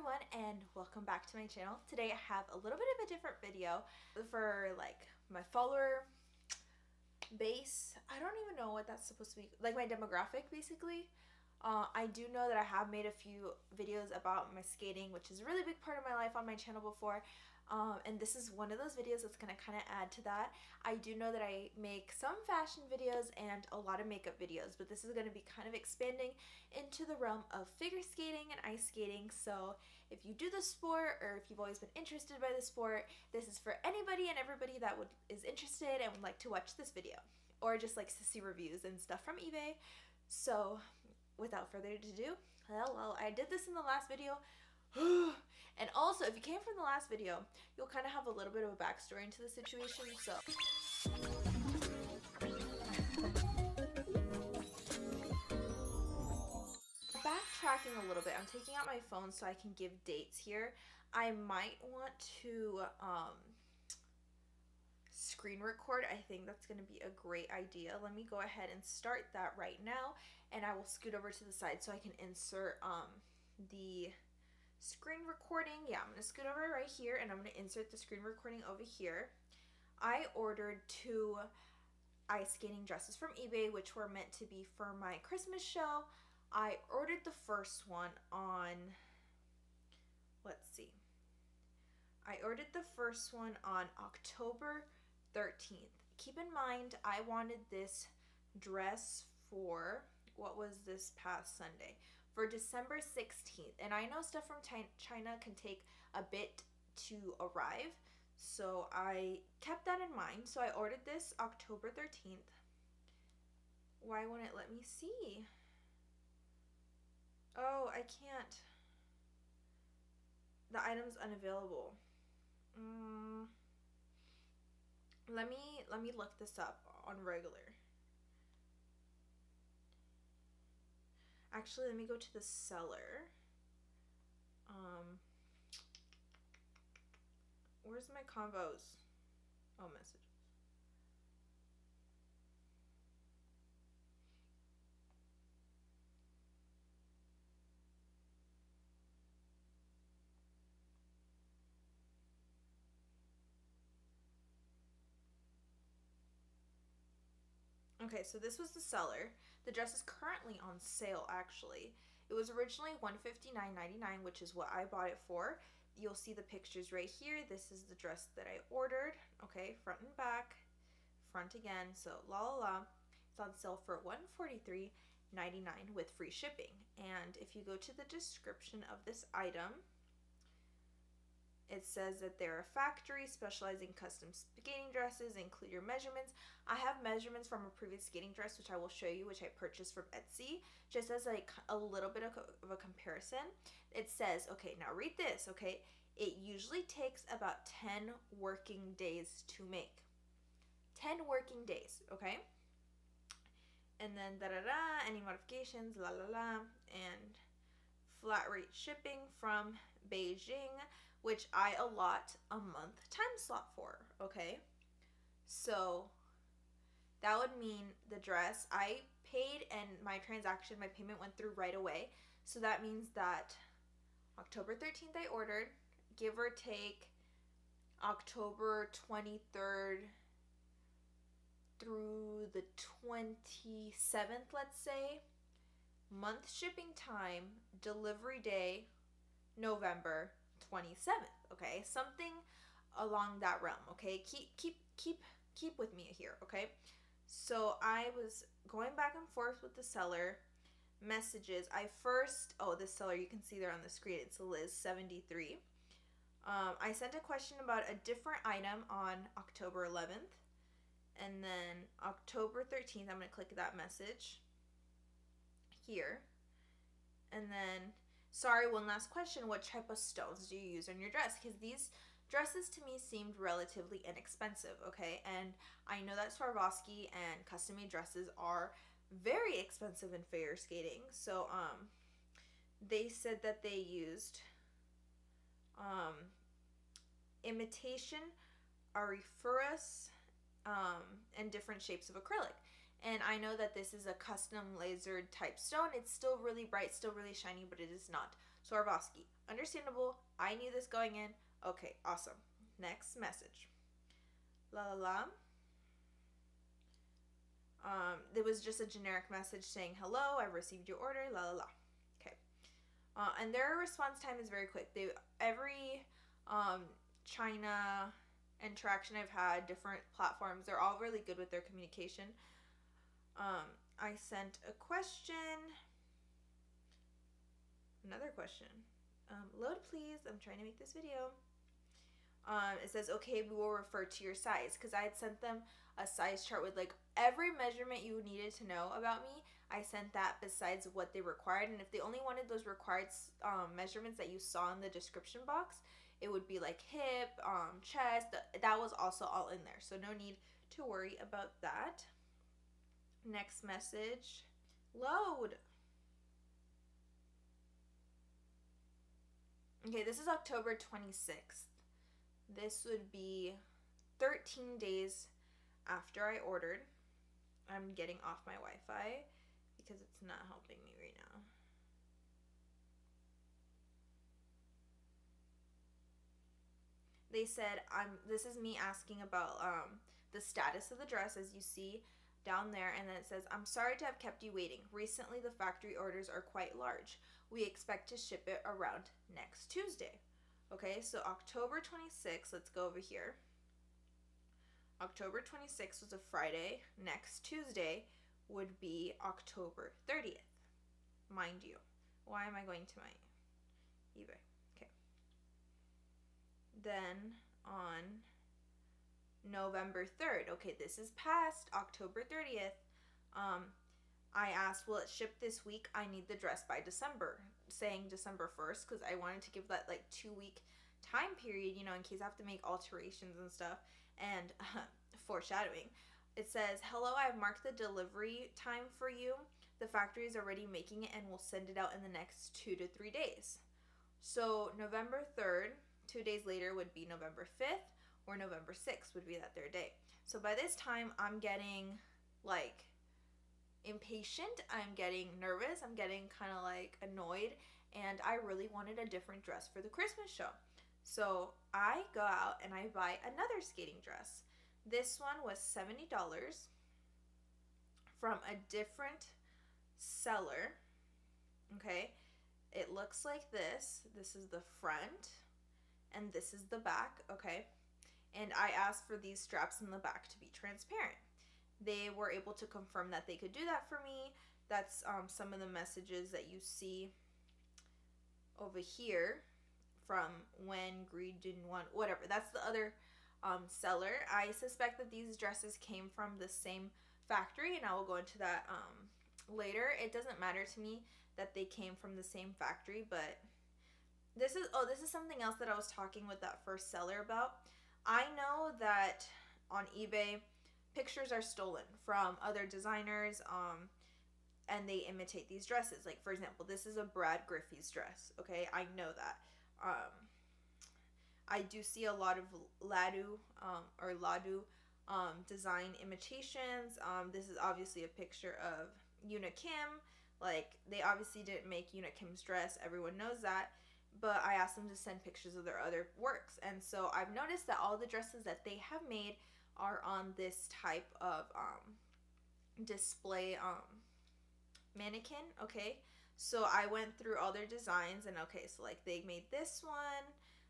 everyone and welcome back to my channel. Today I have a little bit of a different video for like my follower base. I don't even know what that's supposed to be, like my demographic basically. I do know that I have made a few videos about my skating, which is a really big part of my life on my channel before. And this is one of those videos that's going to kind of add to that. I do know that I make some fashion videos and a lot of makeup videos, but this is going to be kind of expanding into the realm of figure skating and ice skating. So if you do the sport or if you've always been interested by the sport, this is for anybody and everybody that is interested and would like to watch this video or just likes to see reviews and stuff from eBay. So without further ado, well, I did this in the last video. And also, if you came from the last video, you'll kind of have a little bit of a backstory into the situation. So backtracking a little bit, I'm taking out my phone so I can give dates here. I might want to screen record. I think that's going to be a great idea. Let me go ahead and start that right now, and I will scoot over to the side so I can insert the screen recording. Yeah, I'm going to scoot over right here and I'm going to insert the screen recording over here. I ordered 2 ice skating dresses from eBay, which were meant to be for my Christmas show. I ordered the first one on, let's see, I ordered the first one on October 13th. Keep in mind, I wanted this dress for, what was this past Sunday? For December 16th. And I know stuff from China can take a bit to arrive, so I kept that in mind. So I ordered this October 13th. Why won't it let me see? Oh, I can't. The item's unavailable. Let me look this up on regular. Actually, let me go to the seller. Where's my combos? Oh, messages. Okay, so this was the seller. The dress is currently on sale, actually. It was originally $159.99, which is what I bought it for. You'll see the pictures right here. This is the dress that I ordered. Okay, front and back, front again. So It's on sale for $143.99 with free shipping. And if you go to the description of this item, it says that they're a factory specializing in custom skating dresses, include your measurements. I have measurements from a previous skating dress, which I will show you, which I purchased from Etsy, just as like a little bit of a comparison. It says, okay, now read this, okay? It usually takes about 10 working days to make. 10 working days, okay? And then any modifications, and flat rate shipping from Beijing, which I allot a month time slot for, okay? So that would mean the dress I paid and my payment went through right away. So that means that October 13th I ordered, give or take October 23rd through the 27th, let's say. Month shipping time, delivery day, November 27th, okay? Something along that realm, okay? Keep with me here, okay? So I was going back and forth with the seller. Messages. This seller, you can see there on the screen, it's Liz73. I sent a question about a different item on October 11th. And then October 13th, I'm going to click that message here. And then, sorry, one last question. What type of stones do you use on your dress? Because these dresses to me seemed relatively inexpensive, okay? And I know that Swarovski and custom-made dresses are very expensive in figure skating. So, they said that they used imitation auriferous and different shapes of acrylic. And I know that this is a custom lasered type stone. It's still really bright, still really shiny, but it is not Swarovski. Understandable. I knew this going in. Okay, awesome. Next message. La la la. It was just a generic message saying, hello, I've received your order, la la la. Okay. And their response time is very quick. Every China interaction I've had, different platforms, they're all really good with their communication. I sent a question. Another question. Load please. I'm trying to make this video. It says, okay, we will refer to your size, because I had sent them a size chart with like every measurement you needed to know about me. I sent that besides what they required, and if they only wanted those required measurements that you saw in the description box, it would be like hip, chest. That was also all in there, so no need to worry about that. Next message. Load. Okay, this is October 26th. This would be 13 days after I ordered. I'm getting off my Wi-Fi because it's not helping me right now. They said, this is me asking about the status of the dress, as you see down there, and then it says, I'm sorry to have kept you waiting. Recently the factory orders are quite large. We expect to ship it around next Tuesday. Okay, so October 26th, let's go over here. October 26th was a Friday. Next Tuesday would be October 30th. Mind you. Why am I going to my eBay? Okay. Then on November 3rd, okay, this is past October 30th. I asked, will it ship this week? I need the dress by December, saying December 1st, because I wanted to give that like 2-week time period, you know, in case I have to make alterations and stuff. And foreshadowing, it says, hello, I've marked the delivery time for you. The factory is already making it and will send it out in the next 2 to 3 days. So November 3rd, 2 days later would be November 5th, or November 6th would be that third day. So by this time, I'm getting like impatient, I'm getting nervous, I'm getting kind of like annoyed, and I really wanted a different dress for the Christmas show. So I go out and I buy another skating dress. This one was $70 from a different seller. Okay, it looks like this. This is the front and this is the back. Okay, and I asked for these straps in the back to be transparent. They were able to confirm that they could do that for me. That's some of the messages that you see over here from when Greed didn't want, whatever. That's the other seller. I suspect that these dresses came from the same factory, and I will go into that later. It doesn't matter to me that they came from the same factory, but this is something else that I was talking with that first seller about. I know that on eBay, pictures are stolen from other designers, and they imitate these dresses. Like, for example, this is a Brad Griffey's dress, okay? I know that. I do see a lot of Ladu design imitations. This is obviously a picture of Yuna Kim. Like, they obviously didn't make Yuna Kim's dress. Everyone knows that. But I asked them to send pictures of their other works. And so I've noticed that all the dresses that they have made are on this type of display mannequin, okay? So I went through all their designs, and okay, so like they made this one,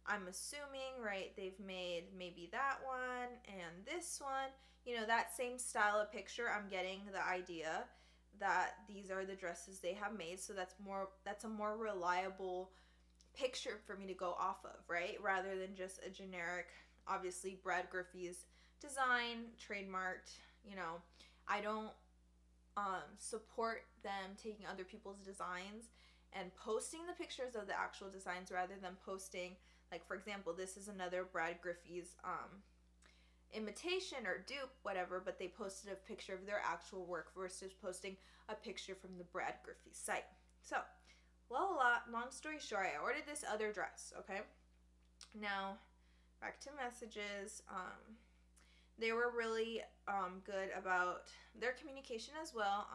I'm assuming, right? They've made maybe that one and this one. You know, that same style of picture, I'm getting the idea that these are the dresses they have made. So that's a more reliable picture for me to go off of, right? Rather than just a generic, obviously Brad Griffey's design, trademarked. You know, I don't support them taking other people's designs and posting the pictures of the actual designs rather than posting, like, for example, this is another Brad Griffey's imitation or dupe, whatever, but they posted a picture of their actual work versus posting a picture from the Brad Griffey site. So, long story short, I ordered this other dress, okay? Now, back to messages. They were really good about their communication as well.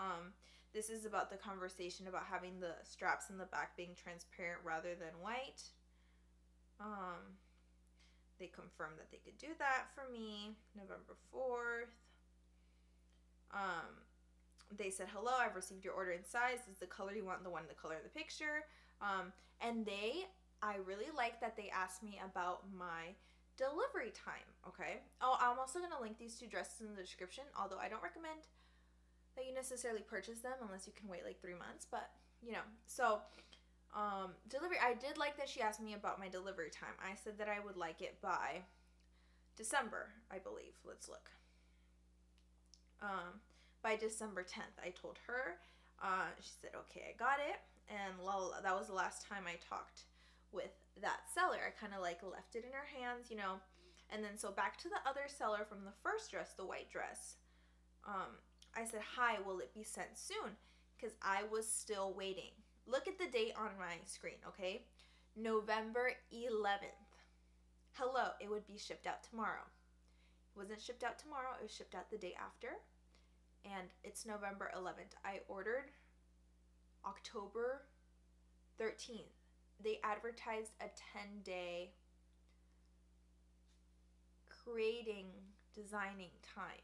This is about the conversation about having the straps in the back being transparent rather than white. They confirmed that they could do that for me. November 4th. They said, hello, I've received your order in size. Is the color you want the one in the color of the picture? And I really like that they asked me about my delivery time, okay? Oh, I'm also going to link these two dresses in the description, although I don't recommend that you necessarily purchase them unless you can wait like 3 months, but, you know. So, delivery, I did like that she asked me about my delivery time. I said that I would like it by December, I believe. Let's look. By December 10th, I told her. She said, okay, I got it. And that was the last time I talked with that seller. I kind of like left it in her hands, you know. And then so back to the other seller from the first dress, the white dress. I said, hi, will it be sent soon? Because I was still waiting. Look at the date on my screen, okay? November 11th. Hello, it would be shipped out tomorrow. It wasn't shipped out tomorrow, it was shipped out the day after. And it's November 11th. I ordered October 13th. They advertised a 10-day creating, designing time.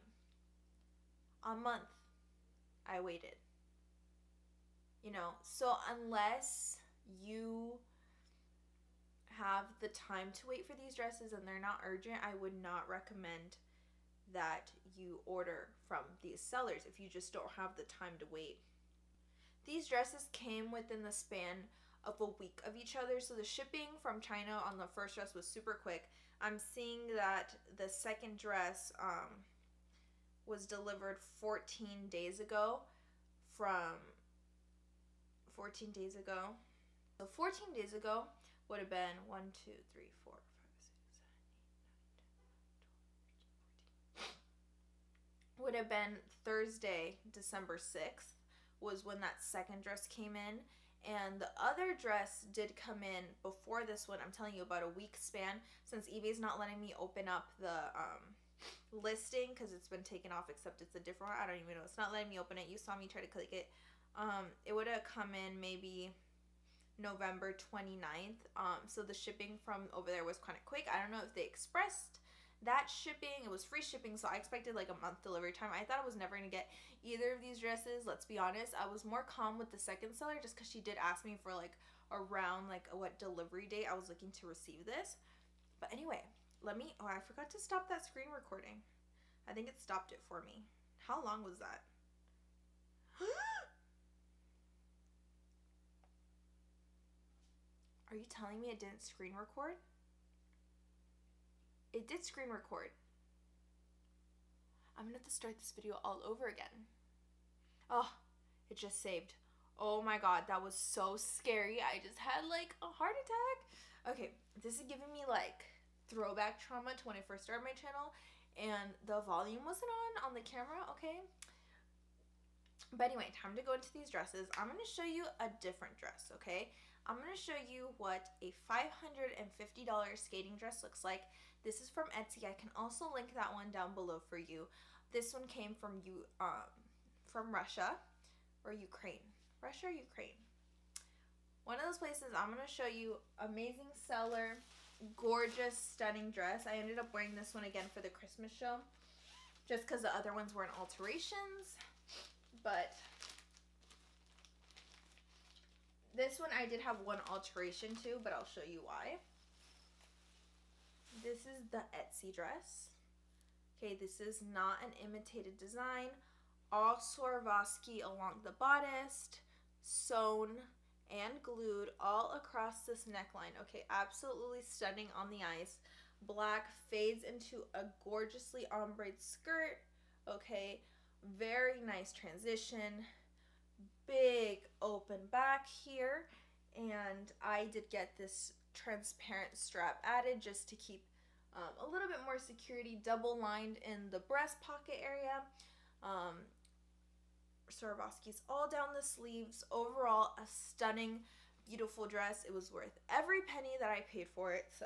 A month I waited. You know, so unless you have the time to wait for these dresses and they're not urgent, I would not recommend that you order from these sellers if you just don't have the time to wait. These dresses came within the span of a week of each other, so the shipping from China on the first dress was super quick. I'm seeing that the second dress was delivered 14 days ago from 14 days ago. So 14 days ago would have been 1, 2, 3, 4, 5, 6, 7, 8, 9, 10, 12, 13, 14. Would have been Thursday, December 6th was when that second dress came in. And the other dress did come in before this one. I'm telling you, about a week span, since eBay's not letting me open up the listing because it's been taken off, except it's a different one. I don't even know. It's not letting me open it. You saw me try to click it. It would have come in maybe November 29th. So the shipping from over there was kind of quick. I don't know if they expressed that shipping. It was free shipping, so I expected like a month delivery time. I thought I was never going to get either of these dresses. Let's be honest. I was more calm with the second seller just because she did ask me for like around like what delivery date I was looking to receive this. But anyway, oh, I forgot to stop that screen recording. I think it stopped it for me. How long was that? Are you telling me it didn't screen record? It did screen record. I'm gonna have to start this video all over again. Oh, it just saved. Oh my god, that was so scary. I just had like a heart attack. Okay, this is giving me like throwback trauma to when I first started my channel and the volume wasn't on the camera, okay? But anyway, time to go into these dresses. I'm gonna show you a different dress, okay? I'm gonna show you what a $550 skating dress looks like. This is from Etsy. I can also link that one down below for you. This one came from Russia or Ukraine. Russia or Ukraine. One of those places. I'm going to show you amazing seller, gorgeous, stunning dress. I ended up wearing this one again for the Christmas show just because the other ones weren't alterations. But this one I did have one alteration to, but I'll show you why. This is the Etsy dress. Okay, this is not an imitated design. All Swarovski along the bodice, sewn and glued all across this neckline. Okay, absolutely stunning on the ice. Black fades into a gorgeously ombre skirt. Okay, very nice transition. Big open back here. And I did get this transparent strap added just to keep a little bit more security, double lined in the breast pocket area. Swarovski's all down the sleeves. Overall, a stunning, beautiful dress. It was worth every penny that I paid for it. So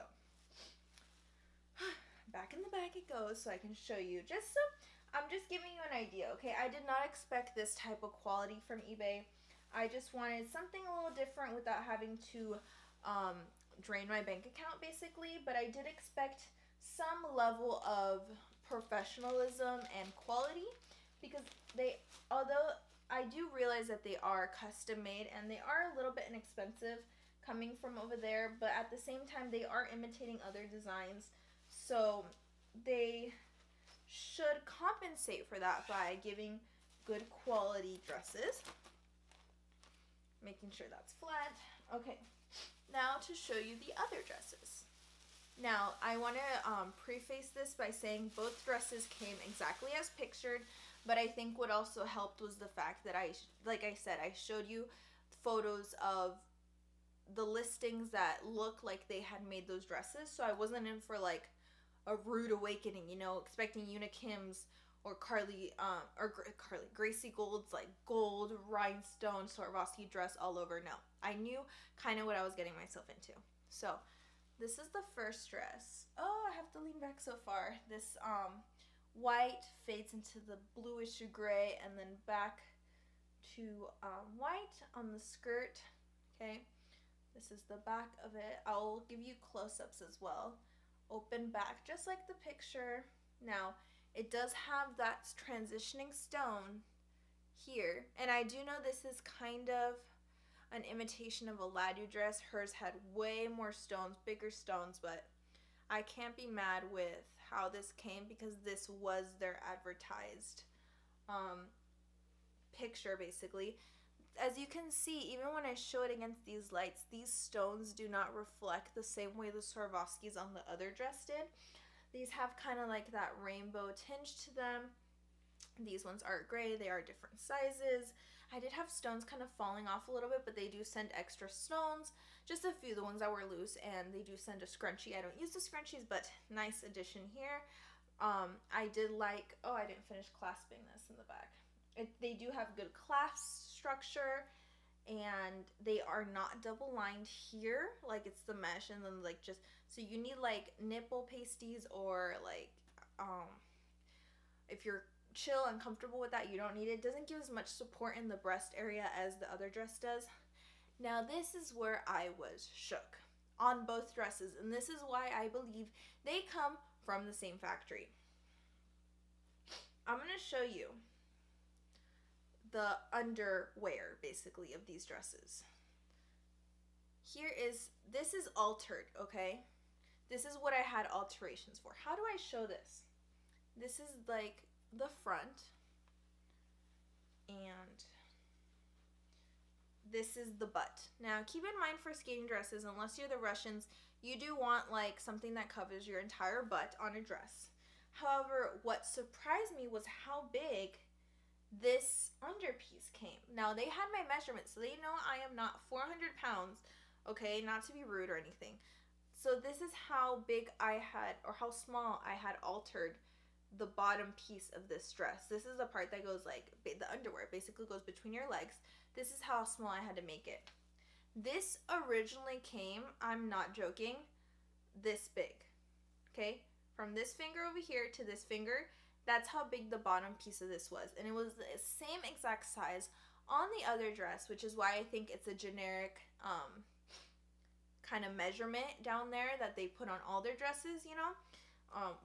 back in the bag it goes so I can show you. Just so I'm just giving you an idea, okay? I did not expect this type of quality from eBay. I just wanted something a little different without having to drain my bank account, basically. But I did expect some level of professionalism and quality, because although I do realize that they are custom made and they are a little bit inexpensive coming from over there, but at the same time they are imitating other designs, so they should compensate for that by giving good quality dresses. Making sure that's flat. Okay, now to show you the other dresses. Now, I want to preface this by saying both dresses came exactly as pictured, but I think what also helped was the fact that like I said, I showed you photos of the listings that look like they had made those dresses, so I wasn't in for like a rude awakening, you know, expecting Una Kim's or Gracie Gold's like gold rhinestone Swarovski dress all over. No, I knew kind of what I was getting myself into. So this is the first dress. Oh, I have to lean back so far. This white fades into the bluish gray and then back to white on the skirt. Okay, this is the back of it. I'll give you close-ups as well. Open back just like the picture. Now it does have that transitioning stone here, and I do know this is kind of an imitation of a Ladu dress. Hers had way more stones, bigger stones, but I can't be mad with how this came because this was their advertised picture basically. As you can see, even when I show it against these lights, these stones do not reflect the same way the Swarovskis on the other dress did. These have kind of like that rainbow tinge to them. These ones are gray. They are different sizes. I did have stones kind of falling off a little bit, but they do send extra stones. Just a few, the ones that were loose, and they do send a scrunchie. I don't use the scrunchies, but nice addition here. I did like, oh, I didn't finish clasping this in the back. They do have good clasp structure, and they are not double lined here like it's the mesh, and then like just so you need like nipple pasties, or like if you're chill and comfortable with that, you don't need it. It doesn't give as much support in the breast area as the other dress does. Now this is where I was shook on both dresses, and this is why I believe they come from the same factory. I'm going to show you the underwear basically of these dresses. This is altered, okay? This is what I had alterations for. How do I show this? This is like the front, and this is the butt. Now keep in mind for skating dresses, unless you're the Russians, you do want like something that covers your entire butt on a dress. However, what surprised me was how big this underpiece came. Now they had my measurements, so they know I am not 400 pounds, okay, not to be rude or anything. So this is how big I had, or how small I had altered the bottom piece of this dress. This is the part that goes like, the underwear basically goes between your legs. This is how small I had to make it. This originally came, I'm not joking, this big, okay? From this finger over here to this finger, that's how big the bottom piece of this was. And it was the same exact size on the other dress, which is why I think it's a generic kind of measurement down there that they put on all their dresses, you know?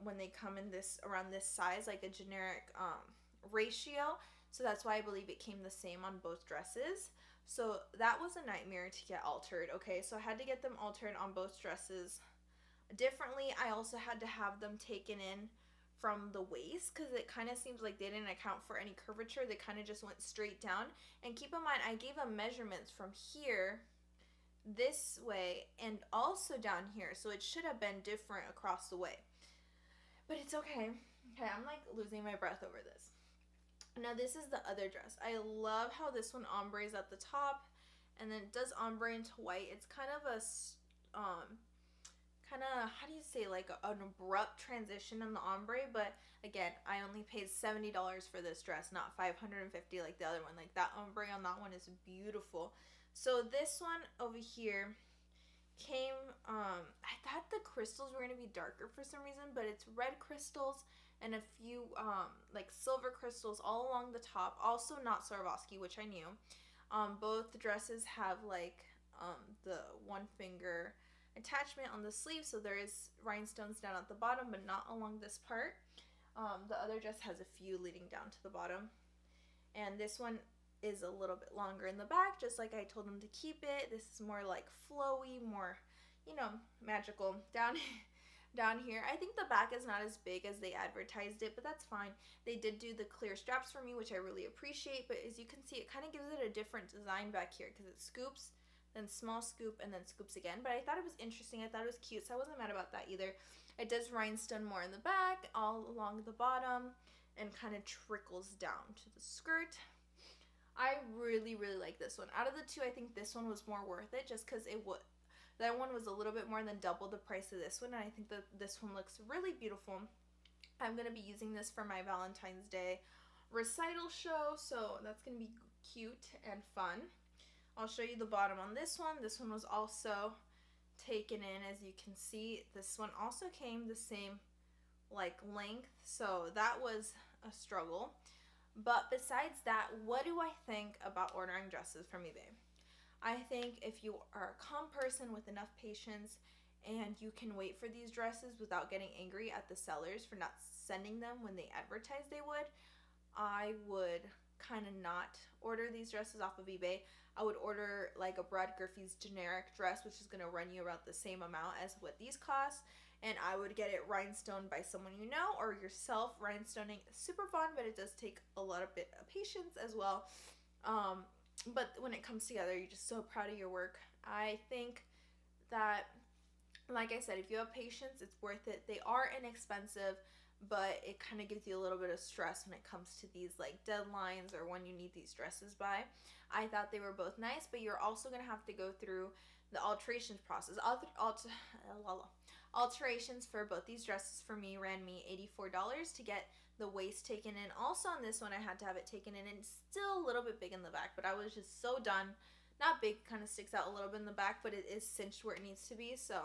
When they come in this, around this size, like a generic ratio. So that's why I believe it came the same on both dresses. So that was a nightmare to get altered, okay? So I had to get them altered on both dresses differently. I also had to have them taken in from the waist, because it kind of seems like they didn't account for any curvature. They kind of just went straight down. And keep in mind, I gave them measurements from here this way and also down here, so it should have been different across the way. But it's okay. Okay, I'm like losing my breath over this. Now this is the other dress. I love how this one ombres at the top, and then it does ombre into white. It's kind of a how do you say, like an abrupt transition in the ombre, but again, I only paid $70 for this dress, not $550 like the other one. Like that ombre on that one is beautiful. So this one over here came, I thought the crystals were going to be darker for some reason, but it's red crystals and a few like silver crystals all along the top. Also not Swarovski, which I knew. Both dresses have like the one finger attachment on the sleeve, so there is rhinestones down at the bottom, but not along this part. The other dress has a few leading down to the bottom, and this one is a little bit longer in the back, just like I told them to keep it. This is more like flowy, more, you know, magical down here. I think the back is not as big as they advertised it, but that's fine. They did do the clear straps for me, which I really appreciate, but as you can see, it kind of gives it a different design back here because it scoops, then small scoop, and then scoops again. But I thought it was interesting. I thought it was cute, so I wasn't mad about that either. It does rhinestone more in the back, all along the bottom, and kind of trickles down to the skirt. I really, really like this one. Out of the two, I think this one was more worth it just because that one was a little bit more than double the price of this one, and I think that this one looks really beautiful. I'm going to be using this for my Valentine's Day recital show, so that's going to be cute and fun. I'll show you the bottom on this one. This one was also taken in, as you can see. This one also came the same like length, so that was a struggle. But besides that, what do I think about ordering dresses from eBay? I think if you are a calm person with enough patience and you can wait for these dresses without getting angry at the sellers for not sending them when they advertised they would, I would kind of not order these dresses off of eBay. I would order like a Brad Griffey's generic dress, which is going to run you about the same amount as what these cost, and I would get it rhinestoned by someone you know or yourself. Rhinestoning is super fun, but it does take a lot of bit of patience as well. But when it comes together, you're just so proud of your work. I think that, like I said, if you have patience, it's worth it. They are inexpensive, but it kind of gives you a little bit of stress when it comes to these like deadlines or when you need these dresses by. I thought they were both nice, but you're also going to have to go through the alterations process. Alterations for both these dresses for me ran me $84 to get the waist taken in. Also on this one, I had to have it taken in, and it's still a little bit big in the back, but I was just so done. Not big, kind of sticks out a little bit in the back, but it is cinched where it needs to be. So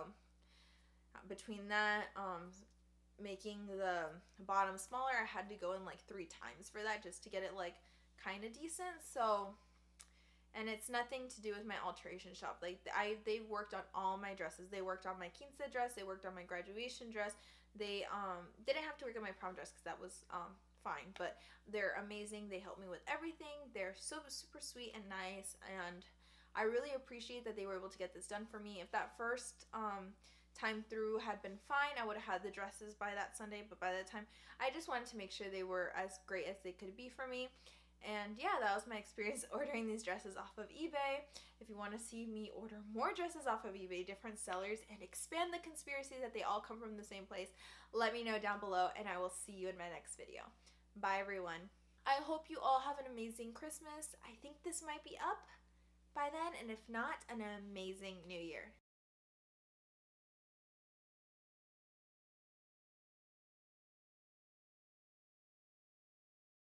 between that, making the bottom smaller, I had to go in like 3 times for that just to get it like kind of decent. So, and it's nothing to do with my alteration shop. Like they worked on all my dresses. They worked on my quince dress. They worked on my graduation dress. They didn't have to work on my prom dress because that was fine. But they're amazing. They helped me with everything. They're so super sweet and nice, and I really appreciate that they were able to get this done for me. If that first time through had been fine, I would have had the dresses by that Sunday, but by that time, I just wanted to make sure they were as great as they could be for me. And yeah, that was my experience ordering these dresses off of eBay. If you want to see me order more dresses off of eBay, different sellers, and expand the conspiracy that they all come from the same place, let me know down below, and I will see you in my next video. Bye, everyone. I hope you all have an amazing Christmas. I think this might be up by then, and if not, an amazing New Year.